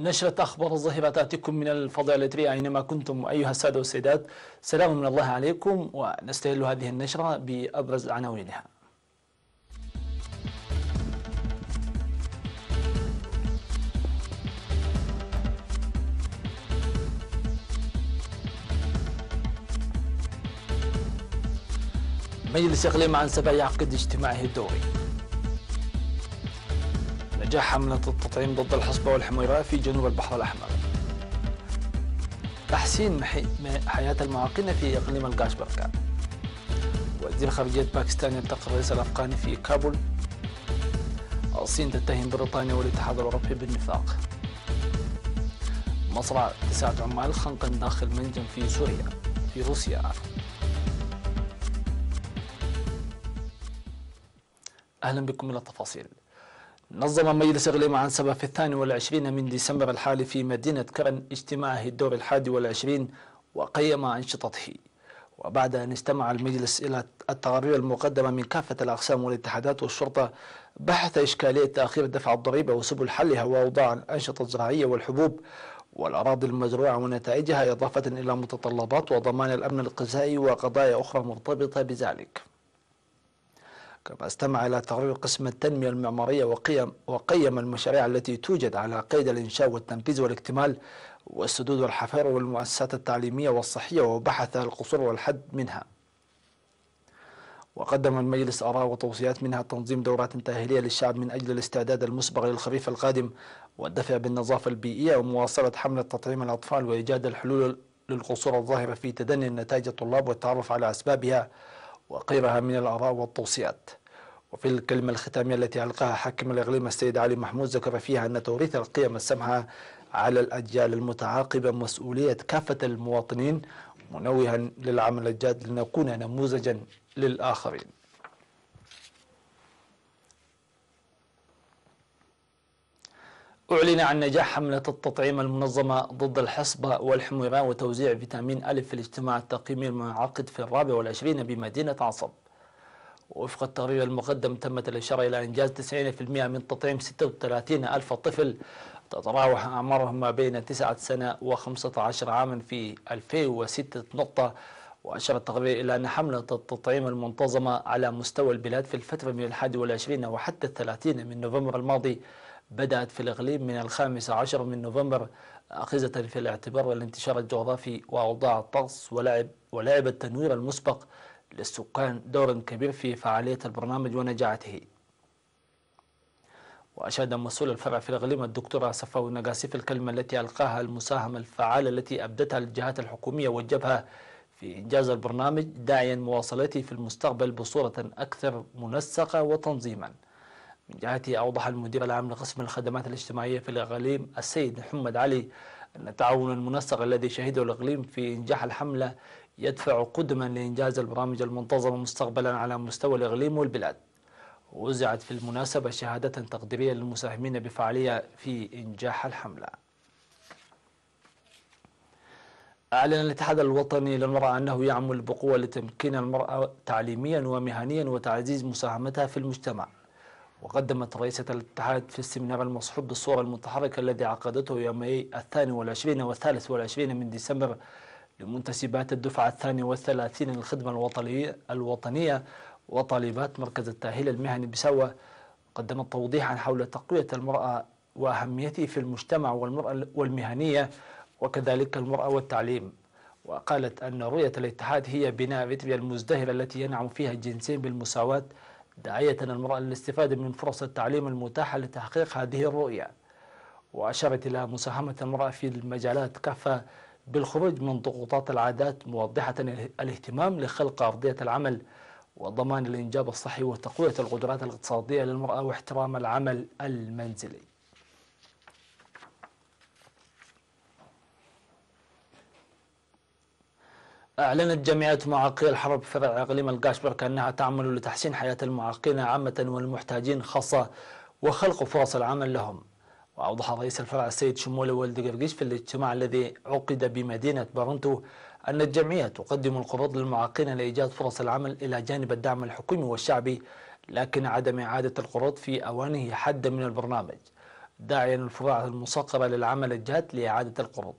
نشرة أخبار الظهيرة تأتيكم من الفضاء الإثري أينما كنتم أيها السادة والسيدات. سلام من الله عليكم، ونستهل هذه النشرة بأبرز عناوينها. مجلس إقليم عنسبة يعقد اجتماعه الدوري. نجاح حملة التطعيم ضد الحصبة والحميراء في جنوب البحر الأحمر. تحسين حياة المعاقين في إقليم القاشبركان. وزير خارجية باكستان يلتقي الرئيس الأفغاني في كابول. الصين تتهم بريطانيا والاتحاد الأوروبي بالنفاق. مصرع 9 عمال خنقا داخل منجم في روسيا. أهلا بكم إلى التفاصيل. نظم مجلس إقليم عنسبة في 22 من ديسمبر الحالي في مدينة كرن اجتماعه الدور 21 وقيم أنشطته. وبعد أن استمع المجلس إلى التقارير المقدمة من كافة الأقسام والاتحادات والشرطة، بحث إشكالية تأخير دفع الضريبة وسبل حلها وأوضاع الأنشطة الزراعية والحبوب والأراضي المزروعة ونتائجها، إضافة إلى متطلبات وضمان الأمن الغذائي وقضايا أخرى مرتبطة بذلك. كما استمع إلى تقرير قسم التنمية المعمارية وقيم المشاريع التي توجد على قيد الإنشاء والتنفيذ والاكتمال والسدود والحفائر والمؤسسات التعليمية والصحية، وبحث القصور والحد منها. وقدم المجلس آراء وتوصيات منها تنظيم دورات تأهيلية للشعب من أجل الاستعداد المسبق للخريف القادم والدفع بالنظافة البيئية ومواصلة حملة تطعيم الأطفال وإيجاد الحلول للقصور الظاهرة في تدني نتائج الطلاب والتعرف على أسبابها وغيرها من الآراء والتوصيات. وفي الكلمة الختامية التي ألقاها حاكم الإقليم السيد علي محمود، ذكر فيها أن توريث القيم السمحة على الأجيال المتعاقبة مسؤولية كافة المواطنين، منوها للعمل الجاد لنكون نموذجا للآخرين. أعلن عن نجاح حملة التطعيم المنظمة ضد الحصبة والحميراء وتوزيع فيتامين أ في الاجتماع التقييمي المنعقد في 24 بمدينة عصب. ووفق التقرير المقدم، تمت الإشارة إلى إنجاز 90% من تطعيم 36 ألف طفل تتراوح أعمارهم ما بين 9 سنة و15 عاما في 2006 نقطة. وأشار التقرير إلى أن حملة التطعيم المنتظمة على مستوى البلاد في الفترة من 21 وحتى 30 من نوفمبر الماضي بدأت في الإقليم من 15 من نوفمبر، أخذة في الاعتبار الانتشار الجغرافي وأوضاع الطقس ولعب التنوير المسبق للسكان دور كبير في فعالية البرنامج ونجاعته. وأشاد مسؤول الفرع في الإقليم الدكتورة صفاوي النقاسي في الكلمة التي ألقاها المساهمة الفعالة التي أبدتها الجهات الحكومية والجبهة في إنجاز البرنامج، داعيا مواصلته في المستقبل بصورة أكثر منسقة وتنظيما. من جهته أوضح المدير العام لقسم الخدمات الاجتماعية في الإقليم السيد محمد علي أن التعاون المنسق الذي شهده الإقليم في إنجاح الحملة يدفع قدما لإنجاز البرامج المنتظمة مستقبلا على مستوى الإقليم والبلاد. ووزعت في المناسبة شهادة تقديرية للمساهمين بفعالية في إنجاح الحملة. أعلن الاتحاد الوطني للمرأة أنه يعمل بقوة لتمكين المرأة تعليميا ومهنيا وتعزيز مساهمتها في المجتمع. وقدمت رئيسة الاتحاد في السمينار المصحوب بالصورة المتحركة الذي عقدته يومي 22 و23 من ديسمبر لمنتسبات الدفعة 32 للخدمة الوطنية وطالبات مركز التأهيل المهني بسوة، قدمت توضيحا حول تقوية المرأة وأهميته في المجتمع والمرأة والمهنية وكذلك المرأة والتعليم. وقالت أن رؤية الاتحاد هي بناء إثيوبيا المزدهرة التي ينعم فيها الجنسين بالمساواة، داعية المرأة للاستفادة من فرص التعليم المتاحة لتحقيق هذه الرؤية. وأشارت إلى مساهمة المرأة في المجالات كافة بالخروج من ضغوطات العادات، موضحة الاهتمام لخلق أرضية العمل وضمان الإنجاب الصحي وتقوية القدرات الاقتصادية للمرأة واحترام العمل المنزلي. أعلنت جمعية معاقي الحرب فرع إقليم القاشبركان أنها تعمل لتحسين حياة المعاقين عامة والمحتاجين خاصة وخلق فرص العمل لهم. وأوضح رئيس الفرع السيد شمولي ولد قرقيش في الاجتماع الذي عقد بمدينة بارنتو أن الجمعية تقدم القروض للمعاقين لإيجاد فرص العمل إلى جانب الدعم الحكومي والشعبي، لكن عدم إعادة القروض في أوانه حد من البرنامج، داعيا الفروع المصغرة للعمل الجاد لإعادة القروض.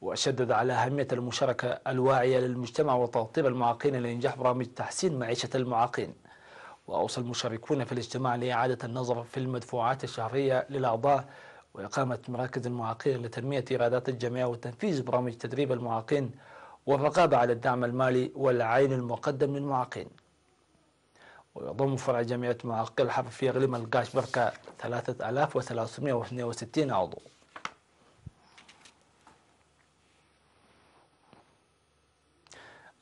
وشدد على أهمية المشاركة الواعية للمجتمع وتوطين المعاقين لإنجاح برامج تحسين معيشة المعاقين. وأوصى المشاركون في الاجتماع لإعادة النظر في المدفوعات الشهرية للأعضاء وإقامة مراكز المعاقين لتنمية إيرادات الجمعية وتنفيذ برامج تدريب المعاقين والرقابة على الدعم المالي والعين المقدم للمعاقين. ويضم فرع جمعية معاقي الحرب في إقليم القاش بركة 3362 عضو.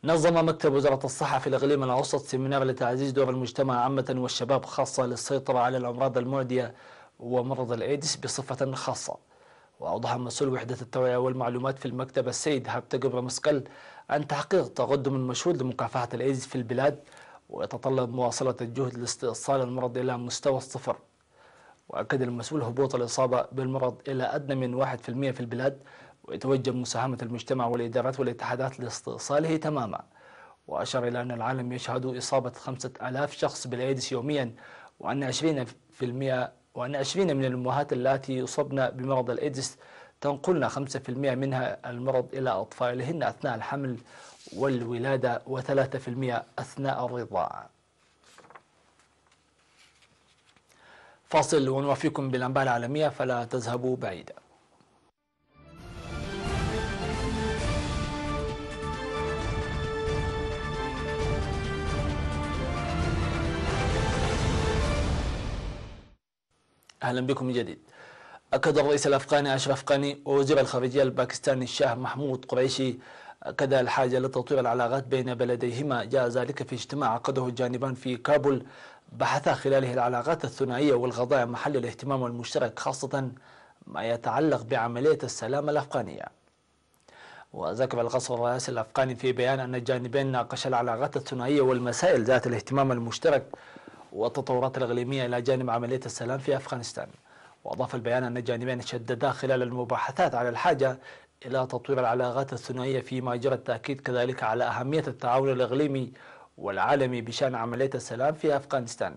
نظم مكتب وزارة الصحة في الإقليم الأوسط سيمينار لتعزيز دور المجتمع عامة والشباب خاصة للسيطرة على الأمراض المعدية ومرض الإيدز بصفة خاصة. وأوضح مسؤول وحدة التوعية والمعلومات في المكتب السيد هبت قبر مسكل عن تحقيق تقدم مشهود لمكافحة الإيدز في البلاد، ويتطلب مواصلة الجهد لاستئصال المرض إلى مستوى الصفر. وأكد المسؤول هبوط الإصابة بالمرض إلى أدنى من 1% في البلاد، ويتوجب مساهمة المجتمع والإدارات والاتحادات لاستئصاله تماما. وأشار إلى أن العالم يشهد إصابة 5000 شخص بالإيدز يوميا، وأن 20 من الأمهات اللاتي يصبن بمرض الإيدز تنقلن 5% منها المرض إلى أطفالهن أثناء الحمل والولادة و3% أثناء الرضاعة. فاصل ونوافيكم بالأنباء العالمية فلا تذهبوا بعيدا. أهلا بكم من جديد. أكد الرئيس الأفغاني أشرف غني ووزير الخارجية الباكستاني الشاه محمود قريشي أكد الحاجة لتطوير العلاقات بين بلديهما. جاء ذلك في اجتماع عقده الجانبان في كابول بحثا خلاله العلاقات الثنائية والقضايا محل الاهتمام المشترك، خاصة ما يتعلق بعملية السلام الأفغانية. وذكر القصر الرئاسي الأفغاني في بيان أن الجانبين ناقشا العلاقات الثنائية والمسائل ذات الاهتمام المشترك والتطورات الإقليمية إلى جانب عملية السلام في أفغانستان. وأضاف البيان أن الجانبين شددا خلال المباحثات على الحاجة إلى تطوير العلاقات الثنائية، فيما جرى التأكيد كذلك على أهمية التعاون الإقليمي والعالمي بشأن عملية السلام في أفغانستان.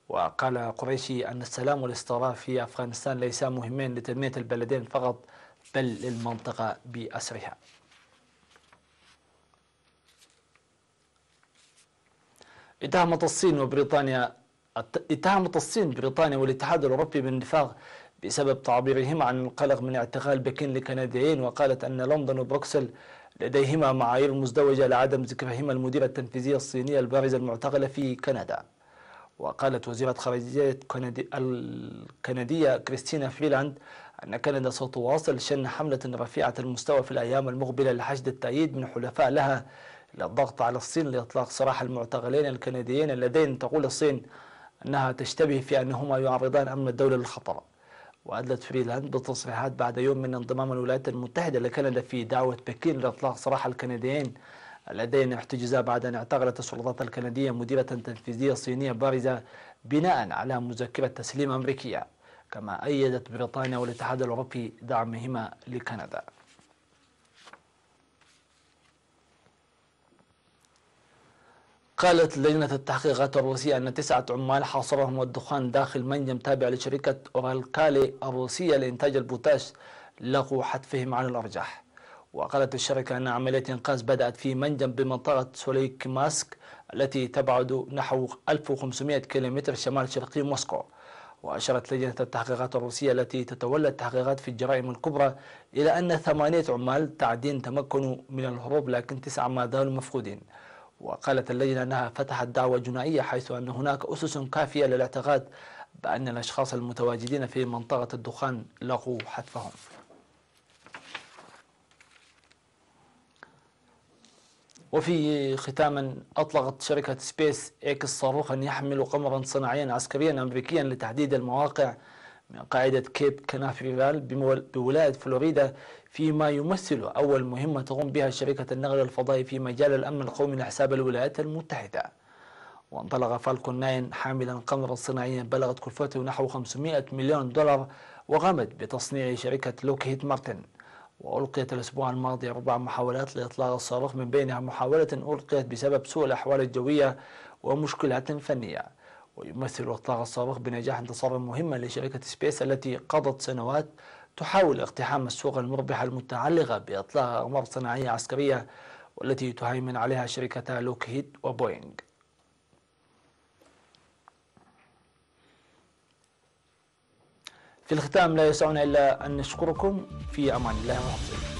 وقال قريشي أن السلام والاستقرار في أفغانستان ليسا مهمين لتنمية البلدين فقط بل للمنطقة بأسرها. اتهمت الصين بريطانيا والاتحاد الأوروبي بالنفاق بسبب تعبيرهما عن القلق من اعتقال بكين لكنديين، وقالت أن لندن وبروكسل لديهما معايير مزدوجة لعدم ذكرهما المديرة التنفيذية الصينية البارزة المعتقلة في كندا. وقالت وزيرة خارجية الكندية كريستينا فريلاند أن كندا ستواصل شن حملة رفيعة المستوى في الأيام المقبلة لحشد التأييد من حلفاء لها للضغط على الصين لإطلاق سراح المعتقلين الكنديين اللذين تقول الصين أنها تشتبه في أنهما يعرضان أمن الدولة للخطر. وأدلت فريلاند بتصريحات بعد يوم من انضمام الولايات المتحدة لكندا في دعوة بكين لإطلاق سراح الكنديين اللذين احتجزا بعد أن اعتقلت السلطات الكندية مديرة تنفيذية صينية بارزة بناء على مذكرة تسليم أمريكية. كما أيدت بريطانيا والاتحاد الأوروبي دعمهما لكندا. قالت لجنة التحقيقات الروسية أن 9 عمال حاصرهم الدخان داخل منجم تابع لشركة أورالكالي الروسية لإنتاج البوتاش لقوا حتفهم على الأرجح. وقالت الشركة أن عملية إنقاذ بدأت في منجم بمنطقة سوليك ماسك التي تبعد نحو 1500 كيلومتر شمال شرقي موسكو. وأشارت لجنة التحقيقات الروسية التي تتولى التحقيقات في الجرائم الكبرى إلى أن 8 عمال تعدين تمكنوا من الهروب، لكن 9 ما زالوا مفقودين. وقالت اللجنة أنها فتحت دعوى جنائية حيث أن هناك أسس كافية للاعتقاد بأن الأشخاص المتواجدين في منطقة الدخان لقوا حتفهم. وفي ختاما، أطلقت شركة سبيس إكس صاروخا يحمل قمرا صناعيا عسكريا أمريكيا لتحديد المواقع من قاعدة كيب كانافرال بولاية فلوريدا، فيما يمثل أول مهمة تقوم بها شركة النقل الفضائي في مجال الأمن القومي لحساب الولايات المتحدة. وانطلق فالكون 9 حاملا قمرا صناعيا بلغت كلفته نحو 500 مليون دولار، وقامت بتصنيع شركة لوكهيد مارتن. وألقيت الأسبوع الماضي 4 محاولات لإطلاق الصاروخ، من بينها محاولة ألقيت بسبب سوء الأحوال الجوية ومشكلات فنية. ويمثل الإطلاق السابق بنجاح انتصارا مهما لشركة سبيس التي قضت سنوات تحاول اقتحام السوق المربحة المتعلقة بإطلاق أقمار صناعية عسكرية، والتي تهيمن عليها شركتا لوكهيد وبوينغ. في الختام لا يسعنا إلا أن نشكركم، في أمان الله وحفظه.